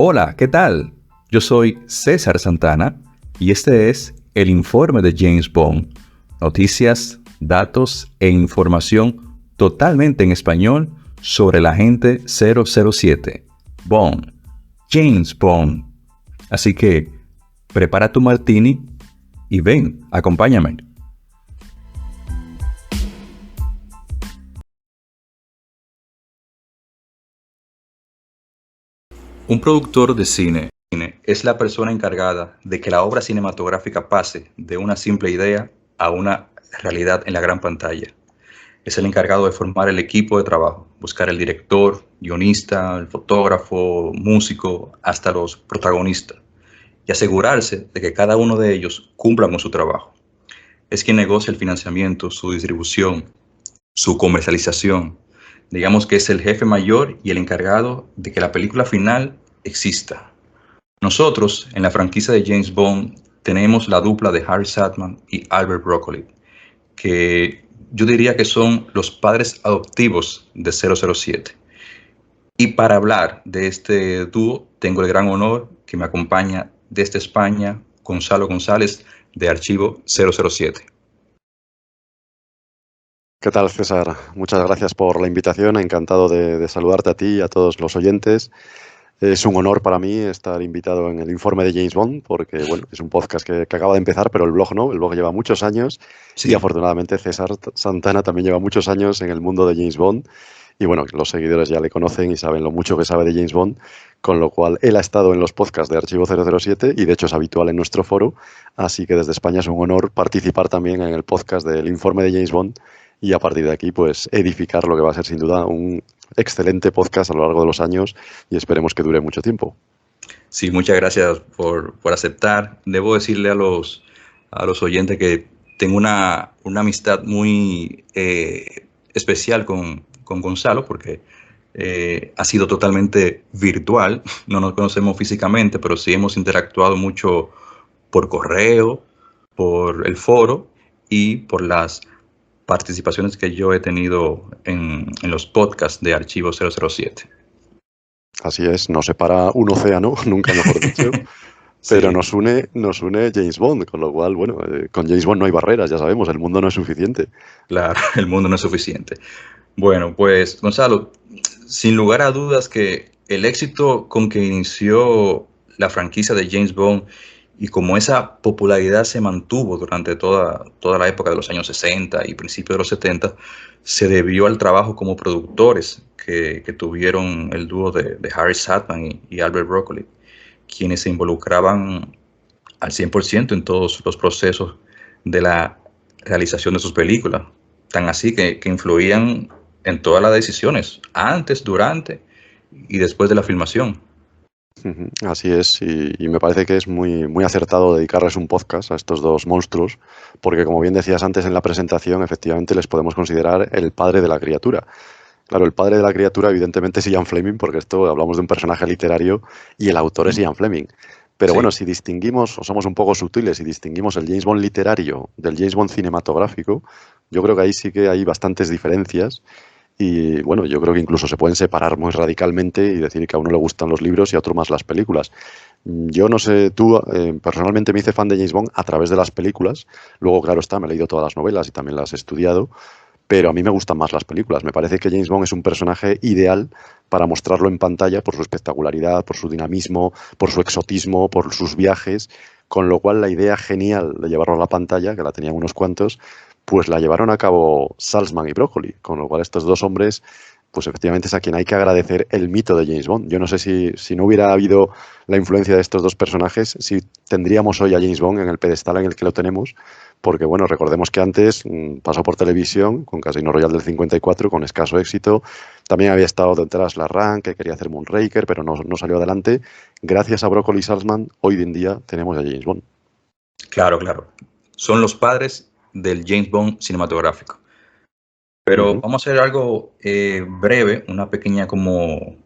Hola, ¿qué tal? Yo soy César Santana y este es el informe de James Bond. Noticias, datos e información totalmente en español sobre el agente 007. Bond. James Bond. Así que prepara tu martini y ven, acompáñame. Un productor de cine es la persona encargada de que la obra cinematográfica pase de una simple idea a una realidad en la gran pantalla. Es el encargado de formar el equipo de trabajo, buscar el director, guionista, el fotógrafo, músico, hasta los protagonistas, y asegurarse de que cada uno de ellos cumpla con su trabajo. Es quien negocia el financiamiento, su distribución, su comercialización. Digamos que es el jefe mayor y el encargado de que la película final exista. Nosotros, en la franquicia de James Bond, tenemos la dupla de Harry Saltzman y Albert Broccoli, que yo diría que son los padres adoptivos de 007. Y para hablar de este dúo, tengo el gran honor que me acompaña desde España, Gonzalo González, de Archivo 007. ¿Qué tal, César? Muchas gracias por la invitación. Encantado de saludarte a ti y a todos los oyentes. Es un honor para mí estar invitado en el informe de James Bond, porque bueno, es un podcast que acaba de empezar, pero el blog no. El blog lleva muchos años y Sí, afortunadamente César Santana también lleva muchos años en el mundo de James Bond. Y bueno, los seguidores ya le conocen y saben lo mucho que sabe de James Bond, con lo cual él ha estado en los podcasts de Archivo 007 y de hecho es habitual en nuestro foro. Así que desde España es un honor participar también en el podcast del informe de James Bond y a partir de aquí pues edificar lo que va a ser sin duda un excelente podcast a lo largo de los años y esperemos que dure mucho tiempo. sí, muchas gracias por aceptar. Debo decirle a los oyentes que tengo una amistad muy especial con Gonzalo porque ha sido totalmente virtual. No nos conocemos físicamente, pero sí hemos interactuado mucho por correo, por el foro y por las participaciones que yo he tenido en los podcasts de Archivo 007. Así es, nos separa un océano, nunca mejor dicho, pero Sí, nos une James Bond, con lo cual, bueno, con James Bond no hay barreras, ya sabemos, el mundo no es suficiente. claro, el mundo no es suficiente. Bueno, pues Gonzalo, sin lugar a dudas que el éxito con que inició la franquicia de James Bond y como esa popularidad se mantuvo durante toda la época de los años 60 y principios de los 70, se debió al trabajo como productores que tuvieron el dúo de Harry Saltzman y Albert Broccoli, quienes se involucraban al 100% en todos los procesos de la realización de sus películas, tan así que influían en todas las decisiones, antes, durante y después de la filmación. Ujú, así es, y me parece que es muy acertado dedicarles un podcast a estos dos monstruos, porque como bien decías antes en la presentación, efectivamente les podemos considerar el padre de la criatura. Claro, el padre de la criatura evidentemente es Ian Fleming, porque esto hablamos de un personaje literario y el autor es Ian Fleming. Pero bueno, Sí, si distinguimos, o somos un poco sutiles y distinguimos el James Bond literario del James Bond cinematográfico, yo creo que ahí sí que hay bastantes diferencias. Y bueno, yo creo que incluso se pueden separar muy radicalmente y decir que a uno le gustan los libros y a otro más las películas. Yo no sé, tú personalmente me hice fan de James Bond a través de las películas. Luego, claro está, me he leído todas las novelas y también las he estudiado, pero a mí me gustan más las películas. Me parece que James Bond es un personaje ideal para mostrarlo en pantalla por su espectacularidad, por su dinamismo, por su exotismo, por sus viajes, con lo cual la idea genial de llevarlo a la pantalla, que la tenían unos cuantos, pues la llevaron a cabo Salzman y Broccoli, con lo cual estos dos hombres, pues efectivamente es a quien hay que agradecer el mito de James Bond. Yo no sé si no hubiera habido la influencia de estos dos personajes, si tendríamos hoy a James Bond en el pedestal en el que lo tenemos, porque bueno, recordemos que antes pasó por televisión con Casino Royale del 54 con escaso éxito. También había estado detrás la Rank, que quería hacer Moonraker, pero no salió adelante. Gracias a Broccoli y Salzman, hoy en día tenemos a James Bond. claro, claro. Son los padres del James Bond cinematográfico. Pero Ujú. vamos a hacer algo breve, una pequeña como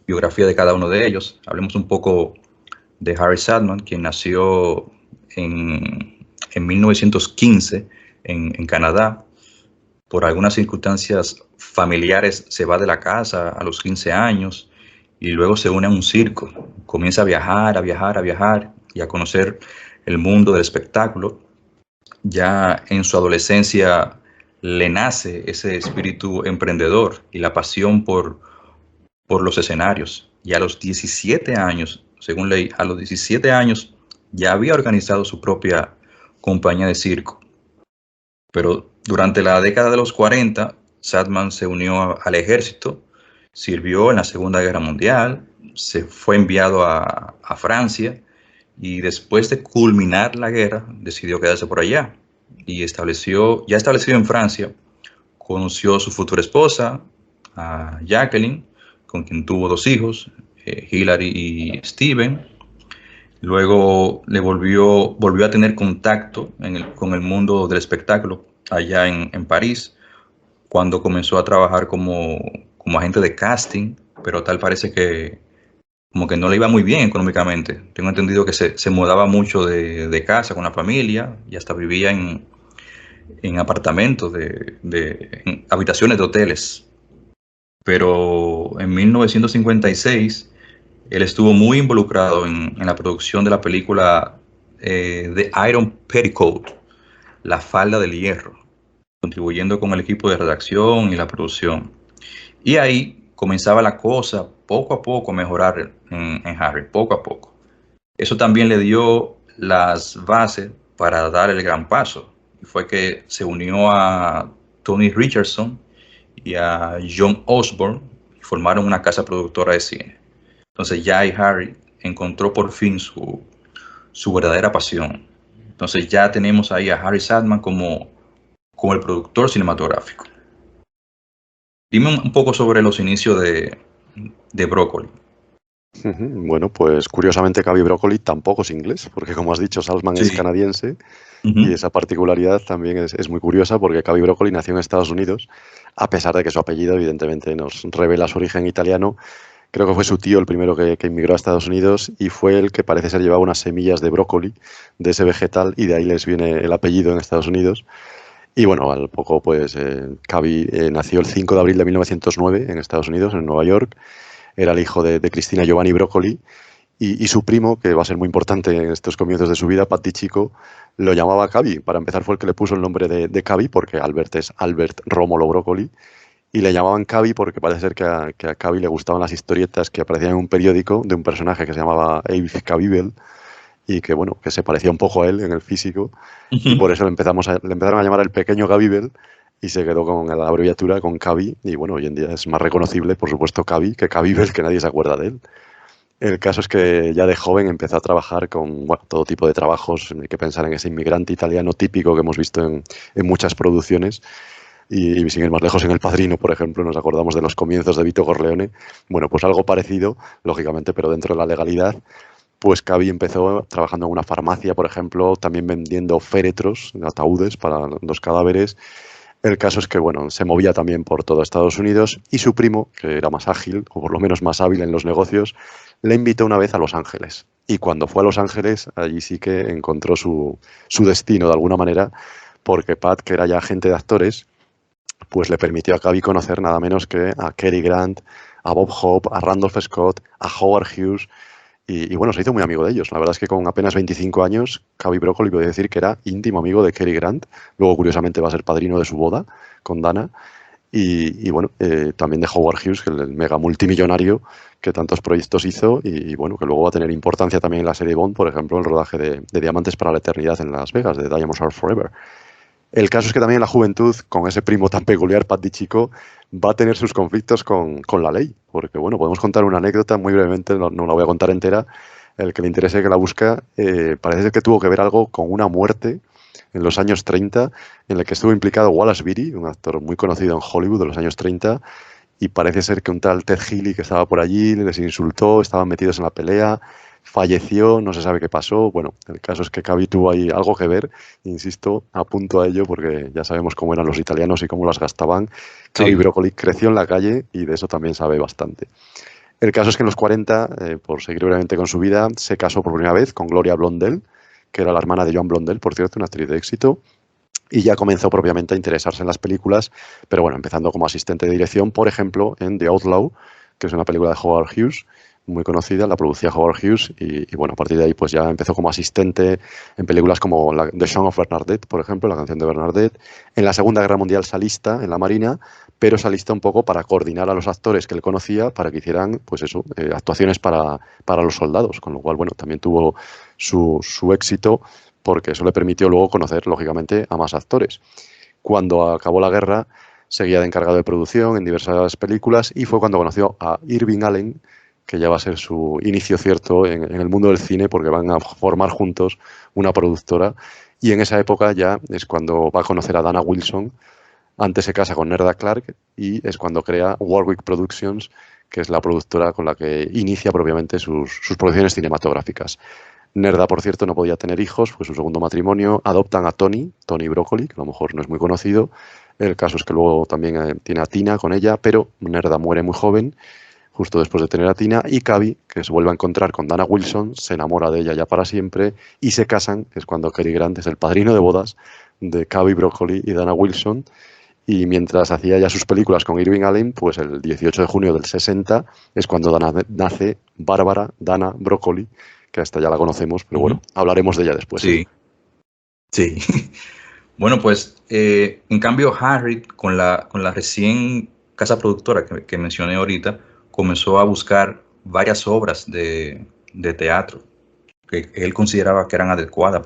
biografía de cada uno de ellos. Hablemos un poco de Harry Saltzman, quien nació en 1915 en Canadá. Por algunas circunstancias familiares se va de la casa a los 15 años y luego se une a un circo. Comienza a viajar, a viajar, a viajar y a conocer el mundo del espectáculo. Ya en su adolescencia le nace ese espíritu emprendedor y la pasión por los escenarios. Y a los 17 años, según leí, a los 17 años ya había organizado su propia compañía de circo. Pero durante la década de los 40, Sadman se unió al ejército, sirvió en la Segunda Guerra Mundial, se fue enviado a Francia y después de culminar la guerra decidió quedarse por allá y ya establecido en Francia, conoció a su futura esposa, a Jacqueline, con quien tuvo 2 hijos, Hilary y Steven. Luego volvió a tener contacto con el mundo del espectáculo allá en París, cuando comenzó a trabajar como agente de casting, pero tal parece que como que no le iba muy bien económicamente. Tengo entendido que se mudaba mucho de casa con la familia y hasta vivía en apartamentos, en habitaciones de hoteles. Pero en 1956 él estuvo muy involucrado en la producción de la película The Iron Petticoat, La falda del hierro, contribuyendo con el equipo de redacción y la producción. Y ahí comenzaba la cosa poco a poco a mejorar en Harry, poco a poco. Eso también le dio las bases para dar el gran paso. Y fue que se unió a Tony Richardson y a John Osborne y formaron una casa productora de cine. Entonces ya ahí Harry encontró por fin su verdadera pasión. Entonces ya tenemos ahí a Harry Sadman como el productor cinematográfico. Dime un poco sobre los inicios de Broccoli. Bueno, pues curiosamente Cavi Broccoli tampoco es inglés, porque como has dicho, Salman es Sí. canadiense y Uh-huh. esa particularidad también es muy curiosa porque Cavi Broccoli nació en Estados Unidos, a pesar de que su apellido evidentemente nos revela su origen italiano. Creo que fue su tío el primero que inmigró a Estados Unidos y fue el que parece ser llevaba unas semillas de brócoli, de ese vegetal, y de ahí les viene el apellido en Estados Unidos. Y bueno, al poco pues Cavi nació el 5 de abril de 1909 en Estados Unidos, en Nueva York. Era el hijo de Cristina Giovanni Broccoli y su primo, que va a ser muy importante en estos comienzos de su vida, Patti Chico, lo llamaba Cavi. Para empezar fue el que le puso el nombre de Cavi, porque Albert es Albert Rómulo Broccoli, y le llamaban Cavi porque parece ser que a Cavi le gustaban las historietas que aparecían en un periódico de un personaje que se llamaba Abe Cavivel y que, bueno, que se parecía un poco a él en el físico, y Uh-huh. por eso le empezaron a llamar el pequeño Cavivel y se quedó con la abreviatura, con Cavi, y bueno, hoy en día es más reconocible, por supuesto, Cavi, que Cavivel, que nadie se acuerda de él. El caso es que ya de joven empezó a trabajar con bueno, todo tipo de trabajos. Hay que pensar en ese inmigrante italiano típico que hemos visto en muchas producciones. Y sin ir más lejos, en El Padrino, por ejemplo, nos acordamos de los comienzos de Vito Corleone. Bueno, pues algo parecido, lógicamente, pero dentro de la legalidad. Pues Cavi empezó trabajando en una farmacia, por ejemplo, también vendiendo féretros, ataúdes para los cadáveres. El caso es que, bueno, se movía también por todo Estados Unidos y su primo, que era más ágil, o por lo menos más hábil en los negocios, le invitó una vez a Los Ángeles. Y cuando fue a Los Ángeles, allí sí que encontró su destino de alguna manera, porque Pat, que era ya agente de actores, pues le permitió a Cavi conocer nada menos que a Cary Grant, a Bob Hope, a Randolph Scott, a Howard Hughes, y bueno, se hizo muy amigo de ellos. La verdad es que con apenas 25 años, Cavi Broccoli podía decir que era íntimo amigo de Cary Grant. Luego, curiosamente, va a ser padrino de su boda con Dana. Y bueno, también de Howard Hughes, el mega multimillonario que tantos proyectos hizo y bueno, que luego va a tener importancia también en la serie Bond, por ejemplo, el rodaje de Diamantes para la Eternidad en Las Vegas, de Diamonds Are Forever. El caso es que también en la juventud, con ese primo tan peculiar, Pat Di Chico, va a tener sus conflictos con la ley. Porque, bueno, podemos contar una anécdota muy brevemente, no la voy a contar entera. El que le interese que la busca, parece ser que tuvo que ver algo con una muerte en los años 30, en el que estuvo implicado Wallace Beery, un actor muy conocido en Hollywood de los años 30, y parece ser que un tal Ted Healy que estaba por allí les insultó, estaban metidos en la pelea, falleció, no se sabe qué pasó. Bueno, el caso es que Cavi tuvo ahí algo que ver, insisto, apunto a ello porque ya sabemos cómo eran los italianos y cómo las gastaban. Cavi Sí. Broccoli creció en la calle y de eso también sabe bastante. El caso es que en los 40, por seguir brevemente con su vida, se casó por primera vez con Gloria Blondell, que era la hermana de Joan Blondell, por cierto, una actriz de éxito, y ya comenzó propiamente a interesarse en las películas, pero bueno, empezando como asistente de dirección, por ejemplo, en The Outlaw, que es una película de Howard Hughes, muy conocida, la producía Howard Hughes y bueno, a partir de ahí pues ya empezó como asistente en películas como The Song of Bernadette, por ejemplo, la canción de Bernadette. En la Segunda Guerra Mundial salista en la Marina, pero salista un poco para coordinar a los actores que él conocía para que hicieran pues eso, actuaciones para los soldados, con lo cual bueno, también tuvo su éxito porque eso le permitió luego conocer lógicamente a más actores. Cuando acabó la guerra seguía de encargado de producción en diversas películas y fue cuando conoció a Irving Allen, que ya va a ser su inicio cierto en el mundo del cine, porque van a formar juntos una productora. Y en esa época ya es cuando va a conocer a Dana Wilson. Antes se casa con Nerda Clark y es cuando crea Warwick Productions, que es la productora con la que inicia propiamente sus producciones cinematográficas. Nerda, por cierto, no podía tener hijos, fue su segundo matrimonio. Adoptan a Tony Broccoli, que a lo mejor no es muy conocido. El caso es que luego también tiene a Tina con ella, pero Nerda muere muy joven, justo después de tener a Tina, y Cavi, que se vuelve a encontrar con Dana Wilson, se enamora de ella ya para siempre y se casan, que es cuando Cary Grant es el padrino de bodas de Cavi Broccoli y Dana Wilson. Y mientras hacía ya sus películas con Irving Allen, pues el 18 de junio del 60 es cuando nace Bárbara Dana Broccoli, que hasta ya la conocemos, pero bueno, hablaremos de ella después. Sí, sí. Bueno, pues en cambio Harry, con la recién casa productora que mencioné ahorita, comenzó a buscar varias obras de teatro que él consideraba que eran adecuadas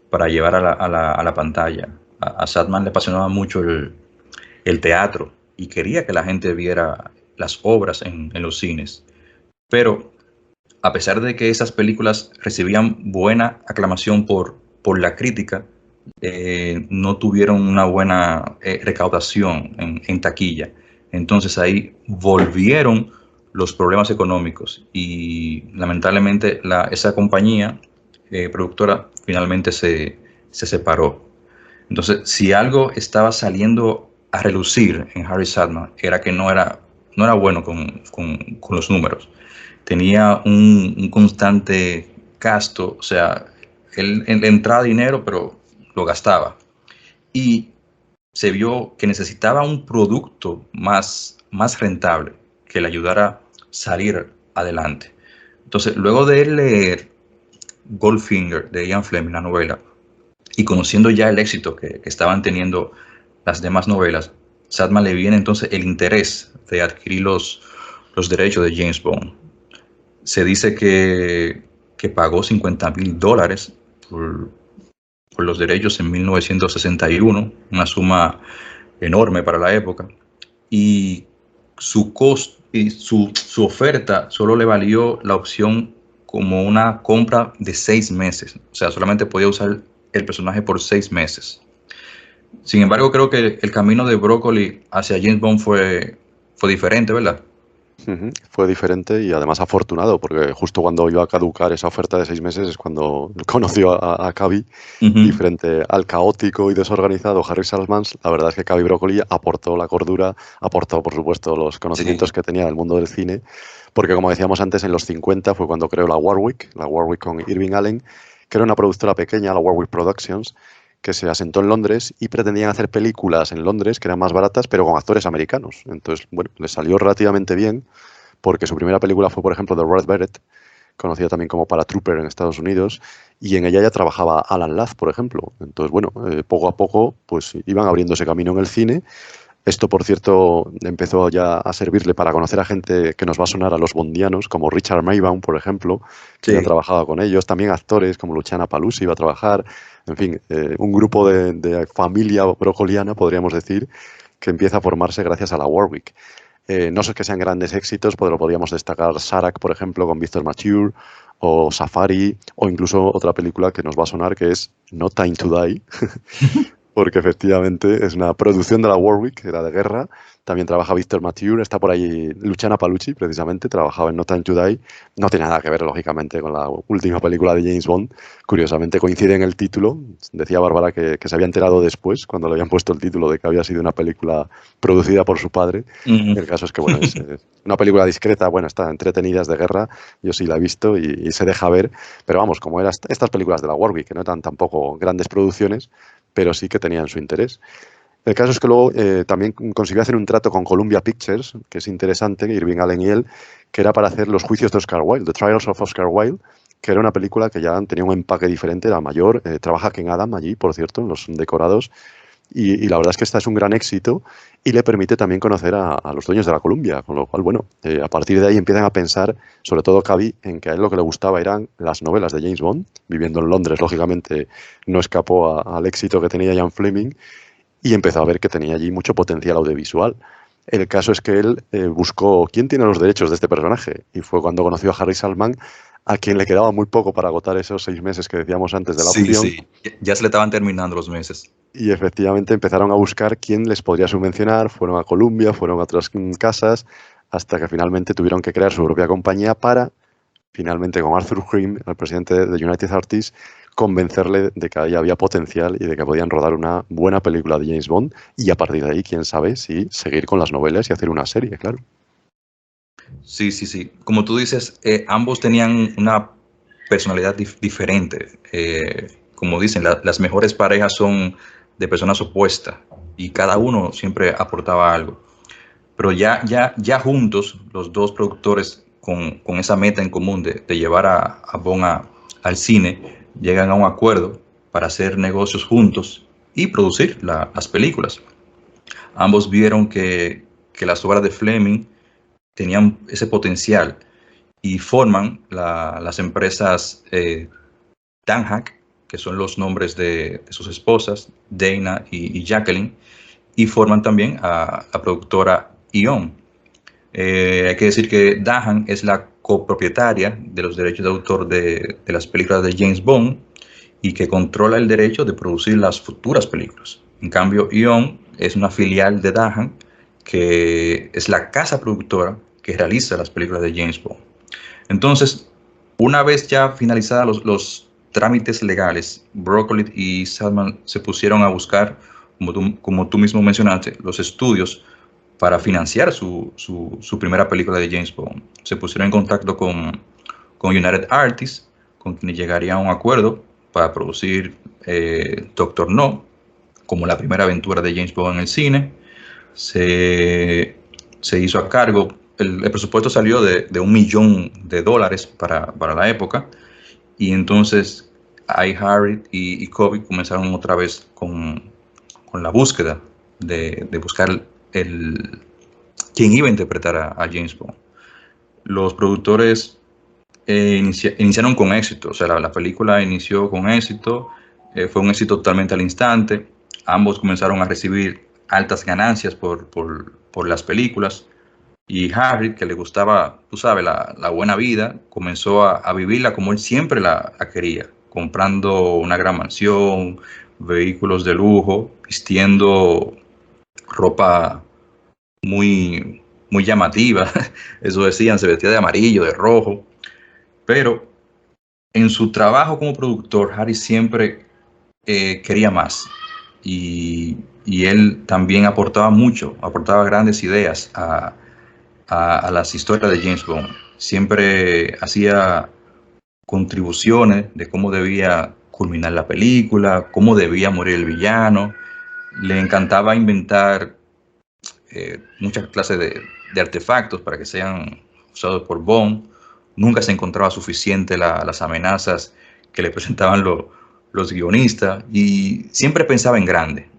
para llevar a la pantalla. A Sadman le apasionaba mucho el teatro y quería que la gente viera las obras en los cines. Pero a pesar de que esas películas recibían buena aclamación por la crítica, no tuvieron una buena recaudación en taquilla. Entonces ahí volvieron los problemas económicos y lamentablemente esa compañía productora finalmente se separó. Entonces, si algo estaba saliendo a relucir en Harry Saltman era que no era bueno con los números. Tenía un constante gasto, o sea, él entraba dinero, pero lo gastaba. Y se vio que necesitaba un producto más rentable que le ayudara a salir adelante. Entonces, luego de leer Goldfinger de Ian Fleming, la novela, y conociendo ya el éxito que estaban teniendo las demás novelas, Sadman le viene entonces el interés de adquirir los derechos de James Bond. Se dice que pagó $50,000 por los derechos en 1961, una suma enorme para la época, y su costo y su oferta solo le valió la opción como una compra de 6 meses, o sea, solamente podía usar el personaje por 6 meses. Sin embargo, creo que el camino de Broccoli hacia James Bond fue diferente, ¿verdad? Fue diferente y además afortunado, porque justo cuando iba a caducar esa oferta de 6 meses es cuando conoció a Cavi. Y frente al caótico y desorganizado Harry Saltman, la verdad es que Cavi Broccoli aportó la cordura, aportó por supuesto los conocimientos que tenía del mundo del cine, porque como decíamos antes, en los 50 fue cuando creó la Warwick con Irving Allen, que era una productora pequeña, la Warwick Productions, que se asentó en Londres y pretendían hacer películas en Londres que eran más baratas, pero con actores americanos. Entonces, bueno, les salió relativamente bien, porque su primera película fue, por ejemplo, The Red Beret, conocida también como Paratrooper en Estados Unidos, y en ella ya trabajaba Alan Ladd, por ejemplo. Entonces, bueno, poco a poco pues iban abriendo ese camino en el cine. Esto, por cierto, empezó ya a servirle para conocer a gente que nos va a sonar a los bondianos, como Richard Maybaum, por ejemplo, que ya trabajaba con ellos. También actores como Luciana Paluzzi iba a trabajar. En fin, un grupo de familia brocoliana, podríamos decir, que empieza a formarse gracias a la Warwick. No sé que sean grandes éxitos, pero podríamos destacar Sarak, por ejemplo, con Victor Mature, o Safari, o incluso otra película que nos va a sonar que es No Time to Die, porque efectivamente es una producción de la Warwick, que era de guerra. También trabaja Victor Mature, está por ahí Luciana Paluzzi, precisamente, trabajaba en No Time to Die. No tiene nada que ver, lógicamente, con la última película de James Bond. Curiosamente coincide en el título. Decía Bárbara que se había enterado después, cuando le habían puesto el título de que había sido una película producida por su padre. El caso es que, bueno, es una película discreta, bueno, está entretenida, es de guerra. Yo sí la he visto y se deja ver. Pero vamos, como eran estas películas de la Warwick, que no eran tampoco grandes producciones, pero sí que tenían su interés. El caso es que luego también consiguió hacer un trato con Columbia Pictures, que es interesante, Irving Allen y él, que era para hacer los juicios de Oscar Wilde, The Trials of Oscar Wilde, que era una película que ya tenía un empaque diferente, era mayor. Trabaja Ken Adam allí, por cierto, en los decorados. Y la verdad es que esta es un gran éxito y le permite también conocer a los dueños de la Columbia, con lo cual, bueno, a partir de ahí empiezan a pensar, sobre todo Cavi, en que a él lo que le gustaba eran las novelas de James Bond. Viviendo en Londres, lógicamente, no escapó al éxito que tenía Ian Fleming y empezó a ver que tenía allí mucho potencial audiovisual. El caso es que él buscó quién tiene los derechos de este personaje y fue cuando conoció a Harry Salman, a quien le quedaba muy poco para agotar esos 6 meses que decíamos antes de la Sí, opción. sí, ya se le estaban terminando los meses. Y efectivamente empezaron a buscar quién les podría subvencionar, fueron a Columbia, fueron a otras casas, hasta que finalmente tuvieron que crear su propia compañía para, finalmente con Arthur Cream, el presidente de United Artists, convencerle de que ahí había potencial y de que podían rodar una buena película de James Bond y a partir de ahí, quién sabe, si seguir con las novelas y hacer una serie, claro. Sí, sí, sí. Como tú dices, ambos tenían una personalidad diferente. Como dicen, las mejores parejas son de personas opuestas y cada uno siempre aportaba algo. Pero ya juntos, los dos productores con esa meta en común de llevar a Bond al cine, llegan a un acuerdo para hacer negocios juntos y producir las películas. Ambos vieron que las obras de Fleming tenían ese potencial y forman las empresas Danhack, que son los nombres de sus esposas, Dana y Jacqueline, y forman también a la productora Ion. Hay que decir que Dahan es la copropietaria de los derechos de autor de las películas de James Bond y que controla el derecho de producir las futuras películas. En cambio, Ion es una filial de Dahan que es la casa productora que realiza las películas de James Bond. Entonces, una vez ya finalizados los trámites legales, Broccoli y Salman se pusieron a buscar, como tú mismo mencionaste, los estudios para financiar su primera película de James Bond. Se pusieron en contacto con United Artists, con quienes llegarían a un acuerdo para producir Doctor No, como la primera aventura de James Bond en el cine. Se hizo a cargo, el presupuesto salió de $1 millón para la época, y entonces Harry y Kobe comenzaron otra vez con la búsqueda de buscar quién iba a interpretar a James Bond. Los productores iniciaron con éxito, o sea, la película inició con éxito, fue un éxito totalmente al instante, ambos comenzaron a recibir altas ganancias por las películas, y Harry, que le gustaba, tú sabes, la buena vida, comenzó a vivirla como él siempre la quería, comprando una gran mansión, vehículos de lujo, vistiendo ropa muy llamativa, eso decían, se vestía de amarillo, de rojo, pero en su trabajo como productor, Harry siempre quería más y él también aportaba mucho, aportaba grandes ideas a las historias de James Bond. Siempre hacía contribuciones de cómo debía culminar la película, cómo debía morir el villano. Le encantaba inventar muchas clases de artefactos para que sean usados por Bond. Nunca se encontraba suficiente las amenazas que le presentaban los guionistas y siempre pensaba en grande.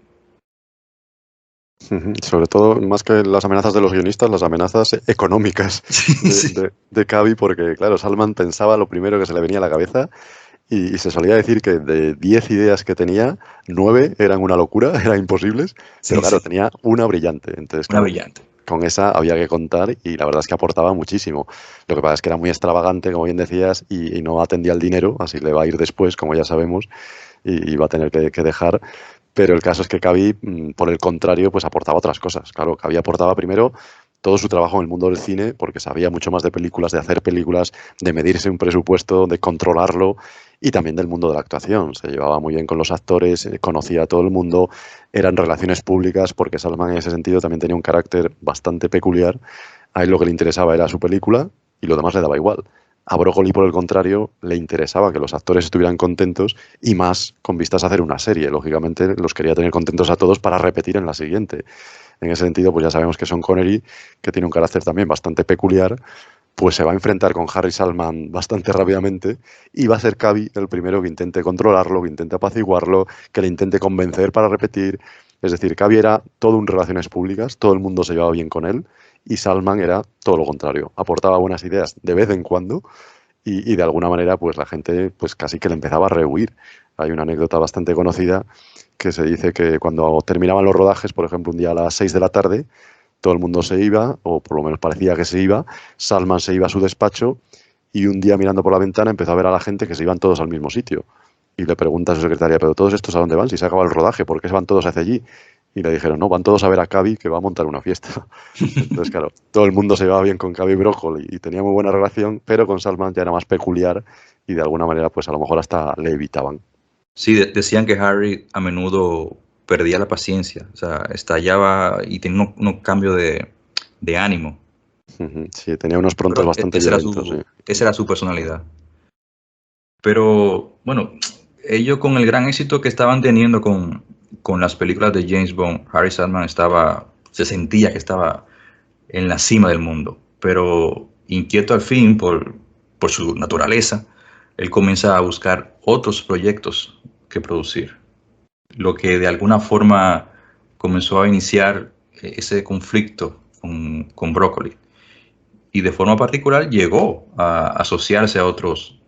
Sobre todo, más que las amenazas de los guionistas, las amenazas económicas Sí, sí. de Cavi, porque claro, Salman pensaba lo primero que se le venía a la cabeza y se solía decir que de 10 ideas que tenía, 9 eran una locura, eran imposibles, pero Sí, claro, sí, tenía una brillante. Entonces, una claro, brillante. con esa había que contar y la verdad es que aportaba muchísimo. Lo que pasa es que era muy extravagante, como bien decías, y no atendía al dinero, así le va a ir después, como ya sabemos, y va a tener que dejar. Pero el caso es que Cavi, por el contrario, pues aportaba otras cosas. Claro, Cavi aportaba primero todo su trabajo en el mundo del cine, porque sabía mucho más de películas, de hacer películas, de medirse un presupuesto, de controlarlo, y también del mundo de la actuación. Se llevaba muy bien con los actores, conocía a todo el mundo, eran relaciones públicas, porque Salman en ese sentido también tenía un carácter bastante peculiar. A él lo que le interesaba era su película y lo demás le daba igual. A Broccoli, por el contrario, le interesaba que los actores estuvieran contentos y más con vistas a hacer una serie. Lógicamente, los quería tener contentos a todos para repetir en la siguiente. En ese sentido, pues ya sabemos que Sean Connery, que tiene un carácter también bastante peculiar, pues se va a enfrentar con Harry Salman bastante rápidamente y va a ser Cavi el primero que intente controlarlo, que intente apaciguarlo, que le intente convencer para repetir. Es decir, Cavi era todo un relaciones públicas, todo el mundo se llevaba bien con él y Salman era todo lo contrario, aportaba buenas ideas de vez en cuando y de alguna manera pues la gente pues casi que le empezaba a rehuir. Hay una anécdota bastante conocida que se dice que cuando terminaban los rodajes, por ejemplo, un día a las 6 de la tarde, todo el mundo se iba, o por lo menos parecía que se iba, Salman se iba a su despacho y un día mirando por la ventana empezó a ver a la gente que se iban todos al mismo sitio. Y le pregunta a su secretaria, ¿pero todos estos a dónde van? Si se acaba el rodaje, ¿por qué se van todos hacia allí? Y le dijeron, no, van todos a ver a Cavi que va a montar una fiesta. Entonces, claro, todo el mundo se llevaba bien con Cavi Broccoli y tenía muy buena relación, pero con Salman ya era más peculiar y de alguna manera, pues a lo mejor hasta le evitaban. Sí, decían que Harry a menudo perdía la paciencia, o sea, estallaba y tenía unos cambios de ánimo. Sí, tenía unos prontos Pero bastante violentos, sí. esa era su personalidad. Pero bueno, ellos con el gran éxito que estaban teniendo con las películas de James Bond, Harry Salman se sentía que estaba en la cima del mundo, pero inquieto al fin por su naturaleza, él comienza a buscar otros proyectos que producir, lo que de alguna forma comenzó a iniciar ese conflicto con Broccoli. Y de forma particular llegó a asociarse a otros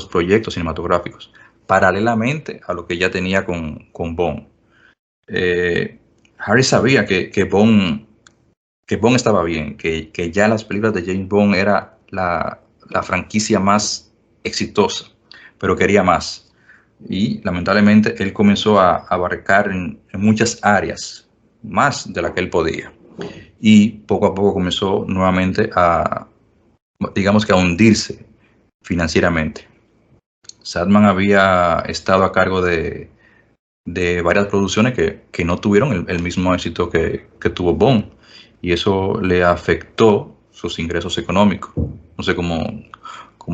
proyectos cinematográficos, paralelamente a lo que ya tenía con Bond. Harry sabía que Bond estaba bien, que ya las películas de James Bond era la franquicia más exitosa, pero quería más. Y lamentablemente él comenzó a abarcar en muchas áreas, más de la que él podía. Y poco a poco comenzó nuevamente digamos que a hundirse financieramente. Sadman había estado a cargo de varias producciones que no tuvieron el mismo éxito que tuvo Bond, y eso le afectó sus ingresos económicos. No sé, como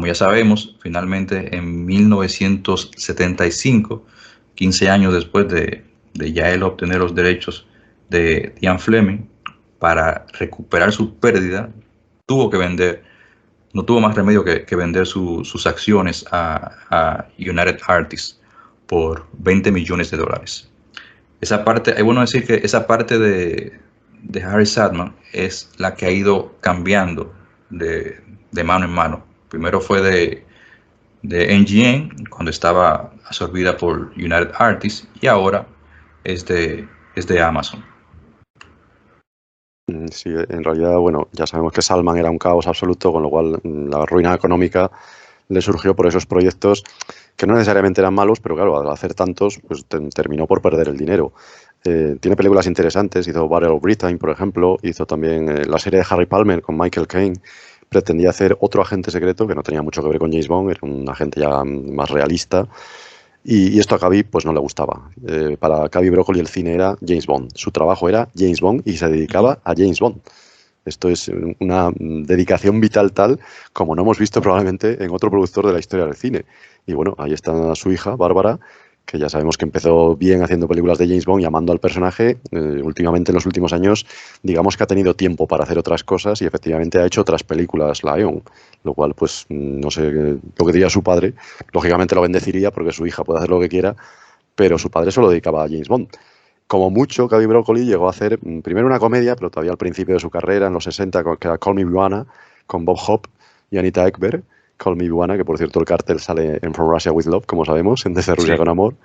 ya sabemos, finalmente en 1975, 15 años después de ya él obtener los derechos de Ian Fleming, para recuperar su pérdida, tuvo que vender, no tuvo más remedio que vender sus acciones a United Artists por 20 millones de dólares. Esa parte, es bueno decir que esa parte de Harry Sadman es la que ha ido cambiando de mano en mano. Primero fue de MGM, cuando estaba absorbida por United Artists, y ahora es de Amazon. Sí, en realidad, bueno, ya sabemos que Salman era un caos absoluto, con lo cual la ruina económica le surgió por esos proyectos que no necesariamente eran malos, pero claro, al hacer tantos, pues terminó por perder el dinero. Tiene películas interesantes, hizo Battle of Britain, por ejemplo, hizo también la serie de Harry Palmer con Michael Caine. Pretendía hacer otro agente secreto que no tenía mucho que ver con James Bond, era un agente ya más realista. Y esto a Cavi pues no le gustaba. Para Cavi Broccoli el cine era James Bond. Su trabajo era James Bond y se dedicaba a James Bond. Esto es una dedicación vital tal como no hemos visto probablemente en otro productor de la historia del cine. Y bueno, ahí está su hija, Bárbara, que ya sabemos que empezó bien haciendo películas de James Bond y amando al personaje. Últimamente, en los últimos años, digamos que ha tenido tiempo para hacer otras cosas y efectivamente ha hecho otras películas, Lion, lo cual, pues, no sé lo que diría su padre. Lógicamente lo bendeciría porque su hija puede hacer lo que quiera, pero su padre se lo dedicaba a James Bond. Como mucho, Cavi Broccoli llegó a hacer primero una comedia, pero todavía al principio de su carrera, en los 60, que era Call Me Buana, con Bob Hope y Anita Ekberg. Call Me Buana, que por cierto el cartel sale en From Russia with Love, como sabemos, en Desde Rusia Sí, con Amor.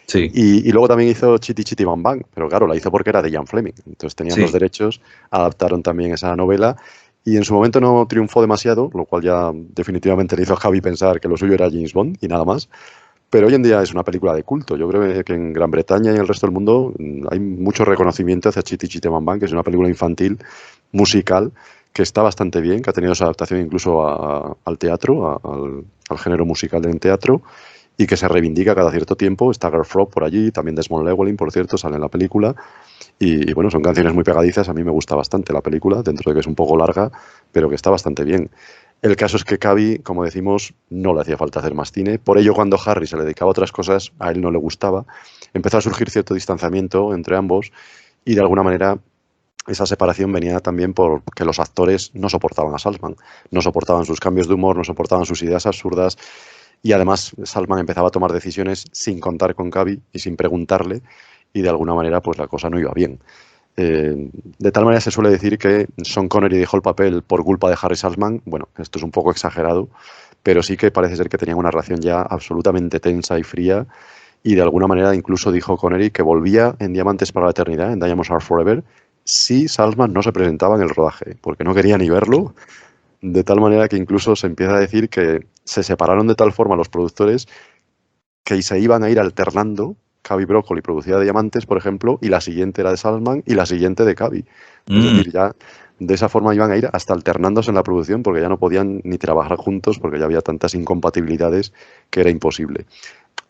sí, Y luego también hizo Chitty Chitty Bang Bang, pero claro, la hizo porque era de Ian Fleming. Entonces tenían los sí. derechos, adaptaron también esa novela y en su momento no triunfó demasiado, lo cual ya definitivamente le hizo a Javi pensar que lo suyo era James Bond y nada más. Pero hoy en día es una película de culto. Yo creo que en Gran Bretaña y en el resto del mundo hay mucho reconocimiento hacia Chitty Chitty Bang Bang, que es una película infantil, musical, que está bastante bien, que ha tenido su adaptación incluso al teatro, al género musical en teatro, y que se reivindica cada cierto tiempo. Está Girl Frog por allí, también Desmond Llewellyn, por cierto, sale en la película. Y bueno, son canciones muy pegadizas. A mí me gusta bastante la película, dentro de que es un poco larga, pero que está bastante bien. El caso es que Cavi, como decimos, no le hacía falta hacer más cine. Por ello, cuando Harry se le dedicaba a otras cosas, a él no le gustaba. Empezó a surgir cierto distanciamiento entre ambos y de alguna manera esa separación venía también porque los actores no soportaban a Salman, no soportaban sus cambios de humor, no soportaban sus ideas absurdas y además Salman empezaba a tomar decisiones sin contar con Cavi y sin preguntarle y de alguna manera pues la cosa no iba bien. De tal manera se suele decir que Sean Connery dejó el papel por culpa de Harry Saltzman. Bueno, esto es un poco exagerado, pero sí que parece ser que tenían una relación ya absolutamente tensa y fría y de alguna manera incluso dijo Connery que volvía en Diamantes para la Eternidad, en Diamonds Are Forever, si Saltzman no se presentaba en el rodaje, porque no quería ni verlo, de tal manera que incluso se empieza a decir que se separaron de tal forma los productores que se iban a ir alternando. Cavi Broccoli producía Diamantes, por ejemplo, y la siguiente era de Salman y la siguiente de Cavi. Es Mm, decir, ya de esa forma iban a ir hasta alternándose en la producción porque ya no podían ni trabajar juntos porque ya había tantas incompatibilidades que era imposible.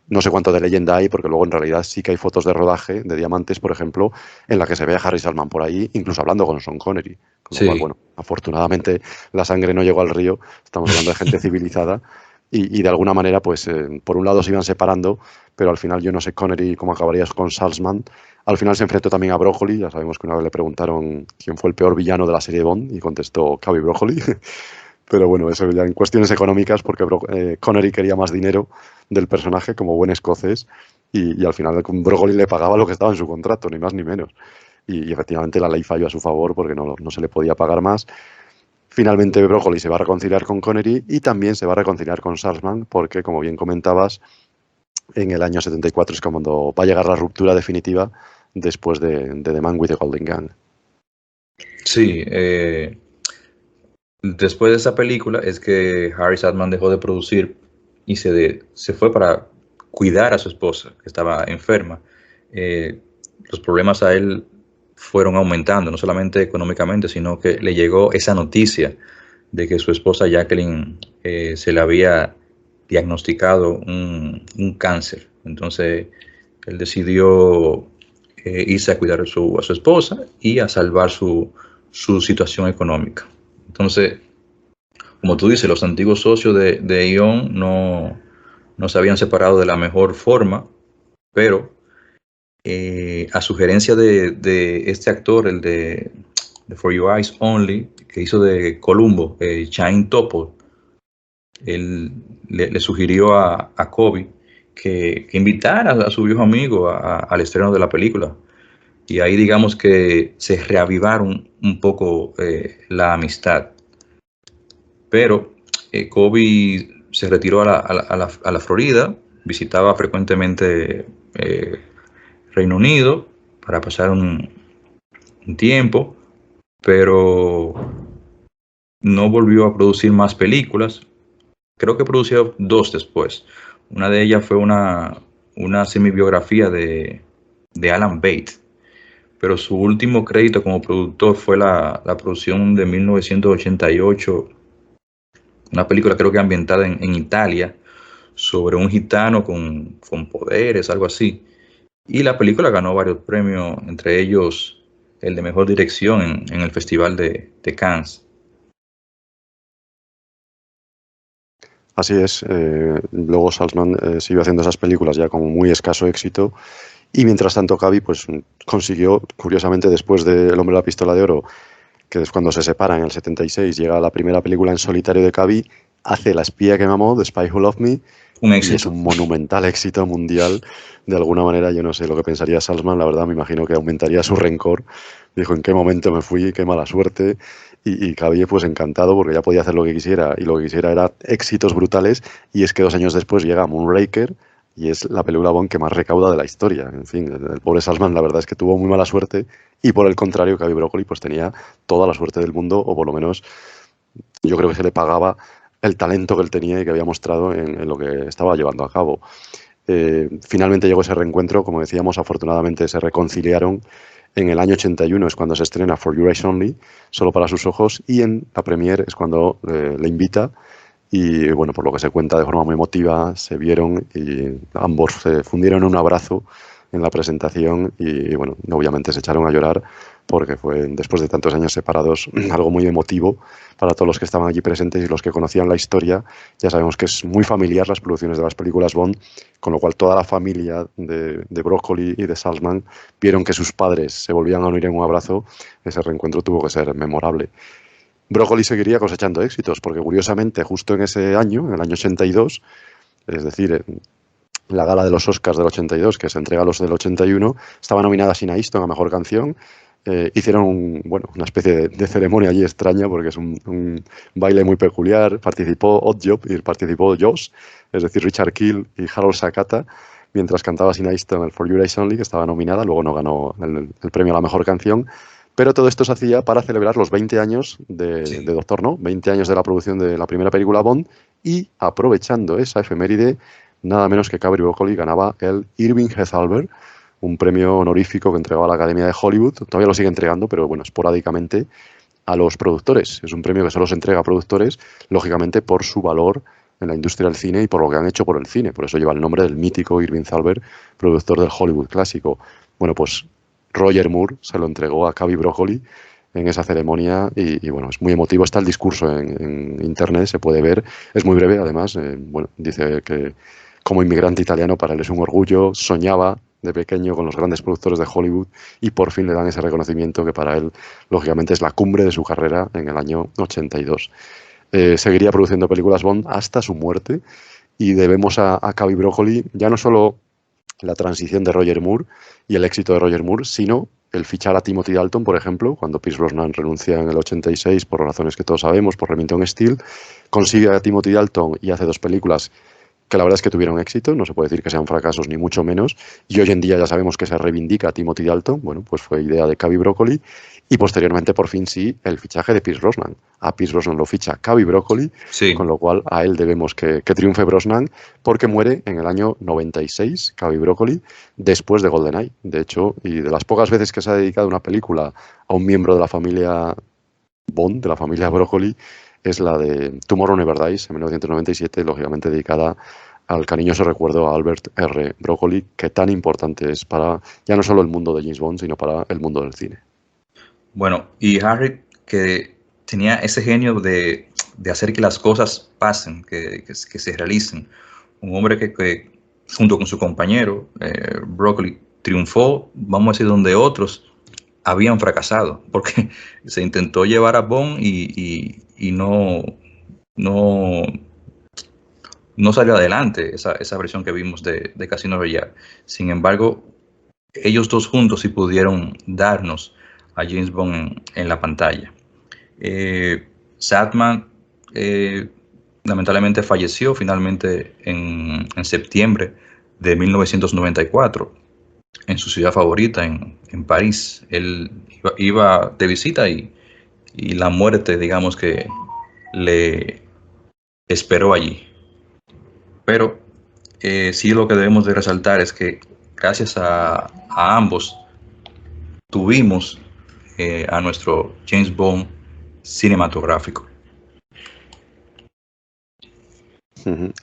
No sé cuánto de leyenda hay, porque luego en realidad sí que hay fotos de rodaje de Diamantes, por ejemplo, en la que se ve a Harry Salman por ahí, incluso hablando con Sean Connery. Con lo cual, sí. bueno, afortunadamente la sangre no llegó al río, estamos hablando de gente civilizada, y de alguna manera, pues, por un lado se iban separando, pero al final yo no sé Connery cómo acabarías con Salzman. Al final se enfrentó también a Broccoli, ya sabemos que una vez le preguntaron quién fue el peor villano de la serie Bond, y contestó Cavi Broccoli. Pero bueno, eso ya en cuestiones económicas, porque Connery quería más dinero del personaje como buen escocés y al final con Broccoli le pagaba lo que estaba en su contrato, ni más ni menos. Y efectivamente la ley falló a su favor porque no se le podía pagar más. Finalmente Broccoli se va a reconciliar con Connery y también se va a reconciliar con Salzman porque, como bien comentabas, en el año 74 es cuando va a llegar la ruptura definitiva después de The Man with the Golden Gun. Sí, después de esa película es que Harry Saltman dejó de producir y se fue para cuidar a su esposa, que estaba enferma. Eh, los problemas a él fueron aumentando, no solamente económicamente, sino que le llegó esa noticia de que su esposa Jacqueline se le había diagnosticado un cáncer. Entonces, él decidió irse a cuidar a su esposa y a salvar su situación económica. Entonces, como tú dices, los antiguos socios de Ion no se habían separado de la mejor forma, pero a sugerencia de este actor, el de For Your Eyes Only, que hizo de Columbo, Chain Topo, él le sugirió a Kobe que invitara a su viejo amigo al estreno de la película. Y ahí digamos que se reavivaron un poco la amistad. Pero Kobe se retiró a la Florida, visitaba frecuentemente Reino Unido para pasar un tiempo, pero no volvió a producir más películas. Creo que produció dos después. Una de ellas fue una semi-biografía de Alan Bates, pero su último crédito como productor fue la producción de 1988, una película creo que ambientada en Italia, sobre un gitano con poderes, algo así. Y la película ganó varios premios, entre ellos el de mejor dirección en el Festival de Cannes. Así es, luego Salzman siguió haciendo esas películas ya con muy escaso éxito y mientras tanto Cavi pues consiguió, curiosamente después de El hombre de la pistola de oro, que es cuando se separan en el 76, llega la primera película en solitario de Cavi, hace La espía que me amó, The Spy Who Loved Me, Un y es éxito. un monumental éxito mundial. De alguna manera, yo no sé lo que pensaría Salzman, la verdad me imagino que aumentaría su rencor. Dijo, ¿en qué momento me fui? Qué mala suerte. Y Cavill, pues encantado porque ya podía hacer lo que quisiera y lo que quisiera era éxitos brutales. Y es que 2 años después llega Moonraker y es la película Bond que más recauda de la historia. En fin, el pobre Salzman la verdad es que tuvo muy mala suerte y por el contrario, Cavi Broccoli pues tenía toda la suerte del mundo o por lo menos yo creo que se le pagaba el talento que él tenía y que había mostrado en lo que estaba llevando a cabo. Finalmente llegó ese reencuentro, como decíamos, afortunadamente se reconciliaron. En el año 81 es cuando se estrena For Your Eyes Only, solo para sus ojos, y en la premiere es cuando le invita y, bueno, por lo que se cuenta de forma muy emotiva, se vieron y ambos se fundieron en un abrazo en la presentación y bueno, obviamente se echaron a llorar porque fue, después de tantos años separados, algo muy emotivo para todos los que estaban allí presentes y los que conocían la historia. Ya sabemos que es muy familiar las producciones de las películas Bond, con lo cual toda la familia de Broccoli y de Salzman vieron que sus padres se volvían a unir en un abrazo. Ese reencuentro tuvo que ser memorable. Broccoli seguiría cosechando éxitos, porque curiosamente justo en ese año, en el año 82, es decir, en la gala de los Oscars del 82, que se entrega a los del 81, estaba nominada Sheena Easton a Mejor Canción. Hicieron una especie de ceremonia allí extraña, porque es un baile muy peculiar. Participó Oddjob y participó Josh, es decir, Richard Kiel y Harold Sakata, mientras cantaba Sheena Easton el For Your Eyes Only, que estaba nominada. Luego no ganó el premio a la Mejor Canción. Pero todo esto se hacía para celebrar los 20 años de Doctor No, 20 años de la producción de la primera película Bond, y aprovechando esa efeméride, nada menos que Cary Broccoli ganaba el Irving Heath Albert, un premio honorífico que entregaba la Academia de Hollywood. Todavía lo sigue entregando, pero bueno, esporádicamente a los productores. Es un premio que solo se entrega a productores, lógicamente por su valor en la industria del cine y por lo que han hecho por el cine. Por eso lleva el nombre del mítico Irving Thalberg, productor del Hollywood clásico. Bueno, pues Roger Moore se lo entregó a Cary Broccoli en esa ceremonia y bueno, es muy emotivo. Está el discurso en internet, se puede ver. Es muy breve, además. Dice que como inmigrante italiano para él es un orgullo. Soñaba de pequeño con los grandes productores de Hollywood y por fin le dan ese reconocimiento que para él, lógicamente, es la cumbre de su carrera en el año 82. Seguiría produciendo películas Bond hasta su muerte y debemos a Cary Broccoli ya no solo la transición de Roger Moore y el éxito de Roger Moore, sino el fichar a Timothy Dalton, por ejemplo, cuando Pierce Brosnan renuncia en el 86 por razones que todos sabemos, por Remington Steele, consigue a Timothy Dalton y hace dos películas que la verdad es que tuvieron éxito, no se puede decir que sean fracasos ni mucho menos, y hoy en día ya sabemos que se reivindica a Timothy Dalton. Bueno, pues fue idea de Cary Broccoli, y posteriormente, por fin sí, el fichaje de Pierce Brosnan. A Pierce Brosnan lo ficha Cary Broccoli, Sí. con lo cual a él debemos que triunfe Brosnan, porque muere en el año 96, Cary Broccoli, después de GoldenEye. De hecho, y de las pocas veces que se ha dedicado una película a un miembro de la familia Bond, de la familia Broccoli, es la de Tomorrow Never Dies, en 1997, lógicamente dedicada al cariñoso recuerdo a Albert R. Broccoli, que tan importante es para ya no solo el mundo de James Bond, sino para el mundo del cine. Bueno, y Harry, que tenía ese genio de hacer que las cosas pasen, que se realicen. Un hombre que junto con su compañero, Broccoli, triunfó, vamos a decir, donde otros habían fracasado, porque se intentó llevar a Bond y no salió adelante esa versión que vimos de Casino Royale. Sin embargo, ellos dos juntos sí pudieron darnos a James Bond en la pantalla. Sadman lamentablemente falleció finalmente en septiembre de 1994 en su ciudad favorita, en París. Él iba de visita y la muerte, digamos que le esperó allí. Pero sí, lo que debemos de resaltar es que gracias a ambos tuvimos a nuestro James Bond cinematográfico.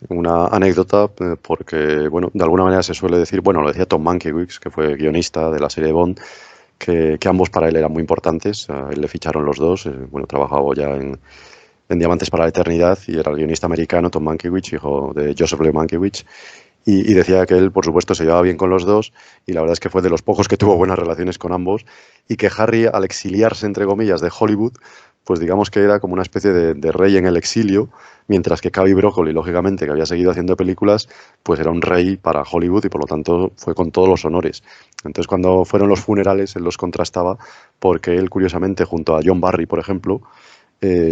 Una anécdota, porque, bueno, de alguna manera se suele decir, bueno, lo decía Tom Mankiewicz, que fue guionista de la serie Bond, que ambos para él eran muy importantes. A él le ficharon los dos. Trabajaba ya en Diamantes para la Eternidad y era el guionista americano Tom Mankiewicz, hijo de Joseph Lee Mankiewicz. Y decía que él, por supuesto, se llevaba bien con los dos y la verdad es que fue de los pocos que tuvo buenas relaciones con ambos y que Harry, al exiliarse, entre comillas, de Hollywood, pues digamos que era como una especie de rey en el exilio, mientras que Cary Broccoli, lógicamente, que había seguido haciendo películas, pues era un rey para Hollywood y por lo tanto fue con todos los honores. Entonces cuando fueron los funerales él los contrastaba porque él, curiosamente, junto a John Barry, por ejemplo,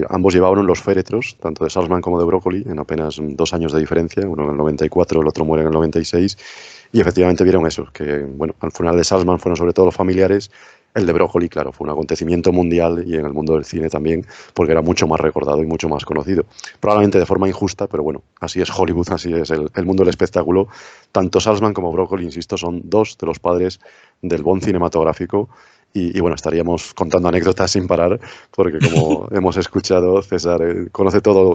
ambos llevaban los féretros, tanto de Salzman como de Broccoli, en apenas 2 años de diferencia, uno en el 94, el otro muere en el 96, y efectivamente vieron eso, que bueno, al funeral de Salzman fueron sobre todo los familiares, el de Broccoli, claro, fue un acontecimiento mundial y en el mundo del cine también, porque era mucho más recordado y mucho más conocido. Probablemente de forma injusta, pero bueno, así es Hollywood, así es el mundo del espectáculo. Tanto Salzman como Broccoli, insisto, son dos de los padres del Bond cinematográfico Y bueno, estaríamos contando anécdotas sin parar, porque como hemos escuchado, César conoce todo,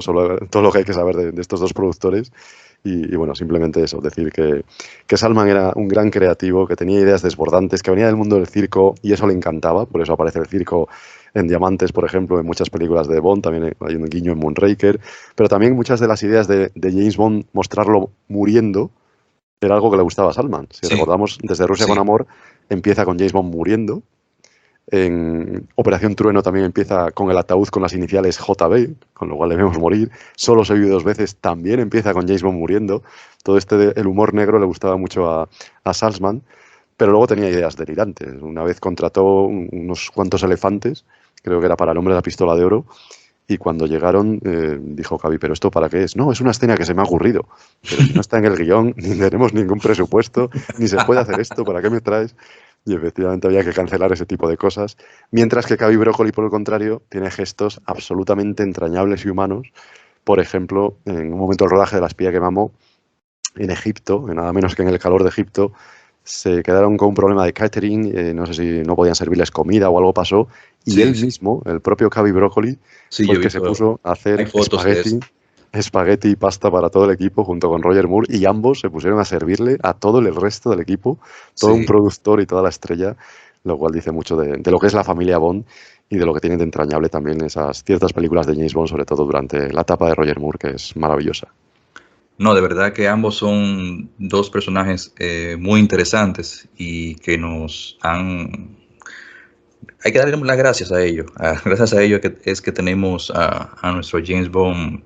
todo lo que hay que saber de estos dos productores. Y bueno, simplemente eso, decir que Salman era un gran creativo, que tenía ideas desbordantes, que venía del mundo del circo y eso le encantaba, por eso aparece el circo en Diamantes, por ejemplo, en muchas películas de Bond, también hay un guiño en Moonraker, pero también muchas de las ideas de James Bond, mostrarlo muriendo, era algo que le gustaba a Salman. Si Sí, recordamos, desde Rusia con sí, Amor empieza con James Bond muriendo. En Operación Trueno también empieza con el ataúd con las iniciales JB, con lo cual debemos morir. Solo se vive dos veces, también empieza con James Bond muriendo. Todo el humor negro le gustaba mucho a Salzman, pero luego tenía ideas delirantes. Una vez contrató unos cuantos elefantes, creo que era para El hombre de la pistola de oro, y cuando llegaron dijo Cavi, ¿pero esto para qué es? No, es una escena que se me ha ocurrido, pero si no está en el guión, ni tenemos ningún presupuesto, ni se puede hacer esto, ¿para qué me traes? Y efectivamente había que cancelar ese tipo de cosas. Mientras que Cavi Brócoli, por el contrario, tiene gestos absolutamente entrañables y humanos. Por ejemplo, en un momento del rodaje de La espía que mamó, en Egipto, nada menos que en el calor de Egipto, se quedaron con un problema de catering, no sé si no podían servirles comida o algo pasó, y sí, él sí, mismo, el propio Cavi Brócoli, sí, fue yo el he que se visto, puso a hay hacer fotos de eso. espagueti y pasta para todo el equipo junto con Roger Moore, y ambos se pusieron a servirle a todo el resto del equipo, todo un Sí. productor y toda la estrella, lo cual dice mucho de lo que es la familia Bond y de lo que tienen de entrañable también esas ciertas películas de James Bond, sobre todo durante la etapa de Roger Moore, que es maravillosa. No, de verdad que ambos son dos personajes muy interesantes y que nos han... Hay que darle las gracias a ellos. Gracias a ellos es que tenemos a nuestro James Bond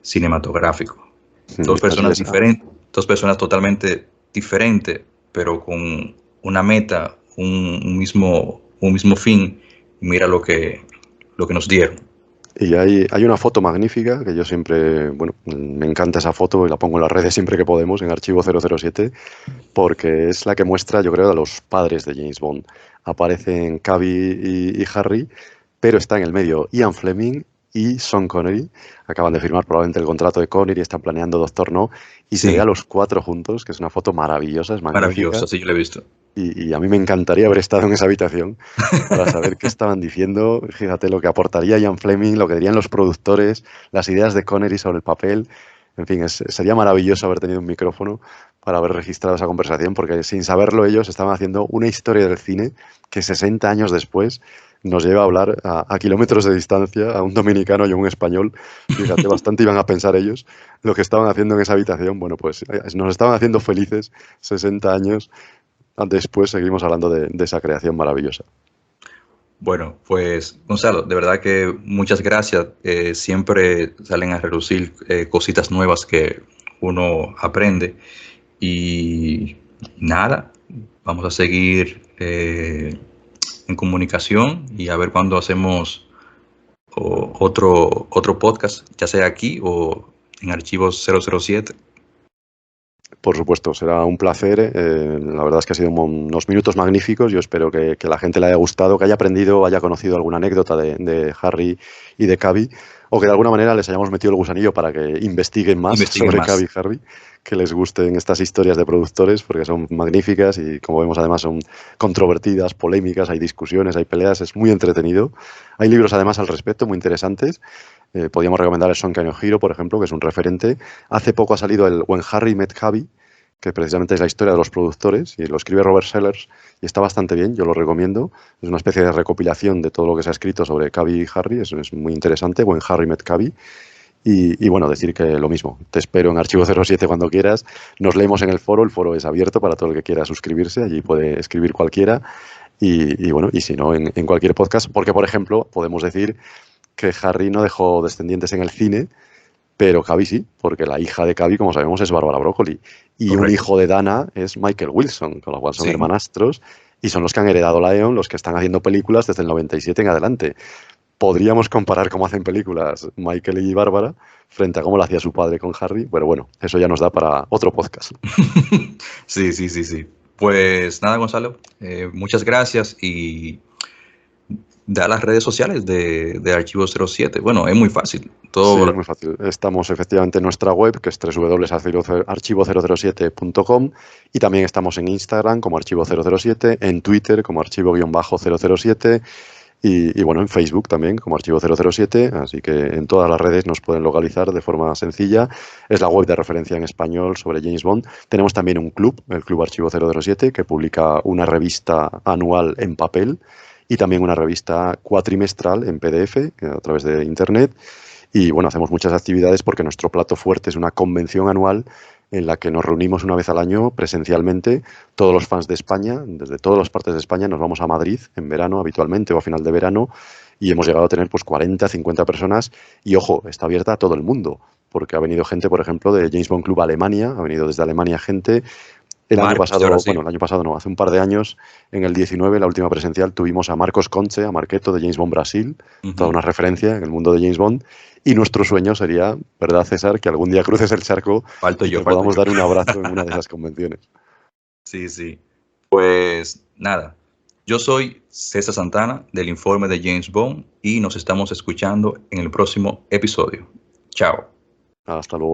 cinematográfico. Dos Así personas es. diferentes, dos personas totalmente diferentes, pero con una meta, un mismo fin. Mira lo que nos dieron. Y hay una foto magnífica que yo siempre, bueno, me encanta esa foto y la pongo en las redes siempre que podemos, en Archivo 007, porque es la que muestra, yo creo, a los padres de James Bond. Aparecen Cavi y Harry, pero está en el medio Ian Fleming y Sean Connery. Acaban de firmar probablemente el contrato de Connery, están planeando Doctor No, y se ve a Sí, los cuatro juntos, que es una foto maravillosa, es maravilloso, magnífica. sí, yo lo he visto. Y a mí me encantaría haber estado en esa habitación para saber qué estaban diciendo. Fíjate lo que aportaría Ian Fleming, lo que dirían los productores, las ideas de Connery sobre el papel. En fin, sería maravilloso haber tenido un micrófono para haber registrado esa conversación, porque sin saberlo ellos estaban haciendo una historia del cine que 60 años después nos lleva a hablar a kilómetros de distancia a un dominicano y a un español. Fíjate, bastante iban a pensar ellos lo que estaban haciendo en esa habitación. Bueno, pues nos estaban haciendo felices 60 años. Después seguimos hablando de esa creación maravillosa. Bueno, pues Gonzalo, de verdad que muchas gracias. Siempre salen a relucir cositas nuevas que uno aprende. Y nada, vamos a seguir en comunicación y a ver cuándo hacemos otro podcast, ya sea aquí o en Archivos 007. Por supuesto, será un placer. La verdad es que ha sido unos minutos magníficos. Yo espero que la gente le haya gustado, que haya aprendido, haya conocido alguna anécdota de Harry y de Cavi, o que de alguna manera les hayamos metido el gusanillo para que investiguen más Investiguen sobre Cavi más. y Harry, que les gusten estas historias de productores, porque son magníficas y, como vemos, además son controvertidas, polémicas, hay discusiones, hay peleas, es muy entretenido. Hay libros además al respecto, muy interesantes. Podríamos recomendar el Son no Hero, por ejemplo, que es un referente. Hace poco ha salido el When Harry Met Cavi, que precisamente es la historia de los productores, y lo escribe Robert Sellers, y está bastante bien, yo lo recomiendo. Es una especie de recopilación de todo lo que se ha escrito sobre Cavi y Harry, es muy interesante, When Harry Met Cavi. Y bueno, decir que lo mismo, te espero en Archivo 07 cuando quieras, nos leemos en el foro es abierto para todo el que quiera suscribirse, allí puede escribir cualquiera, y bueno, y si no, en cualquier podcast, porque por ejemplo, podemos decir que Harry no dejó descendientes en el cine, pero Cavi sí, porque la hija de Cavi, como sabemos, es Bárbara Broccoli. Y un Correcto. hijo de Dana es Michael Wilson, con lo cual son Sí. hermanastros y son los que han heredado la E.ON, los que están haciendo películas desde el 97 en adelante. Podríamos comparar cómo hacen películas Michael y Bárbara frente a cómo lo hacía su padre con Harry, pero bueno, eso ya nos da para otro podcast. Sí, sí. Pues nada, Gonzalo, muchas gracias y da las redes sociales de Archivo 07. Bueno, es muy fácil. Sí, Todo, es muy fácil. Estamos efectivamente en nuestra web, que es www.archivo007.com, y también estamos en Instagram como Archivo007, en Twitter como Archivo-007 y bueno, en Facebook también como Archivo007, así que en todas las redes nos pueden localizar de forma sencilla. Es la web de referencia en español sobre James Bond. Tenemos también un club, el Club Archivo007, que publica una revista anual en papel y también una revista cuatrimestral en PDF a través de Internet. Y bueno, hacemos muchas actividades porque nuestro plato fuerte es una convención anual en la que nos reunimos una vez al año presencialmente, todos los fans de España, desde todas las partes de España, nos vamos a Madrid en verano habitualmente o a final de verano y hemos llegado a tener pues 40, 50 personas y ojo, está abierta a todo el mundo, porque ha venido gente, por ejemplo, de James Bond Club Alemania, ha venido desde Alemania gente. El año Marcos de pasado, Brasil. bueno, el año pasado no, hace un par de años, en el 19, la última presencial, tuvimos a Marcos Conche, a Marqueto de James Bond Brasil, toda Ujú. una referencia en el mundo de James Bond. Y nuestro sueño sería, ¿verdad, César?, que algún día cruces el charco Falto y yo, te falto podamos yo. dar un abrazo en una de esas convenciones. Sí, sí. Pues nada, yo soy César Santana del informe de James Bond y nos estamos escuchando en el próximo episodio. Chao. Hasta luego.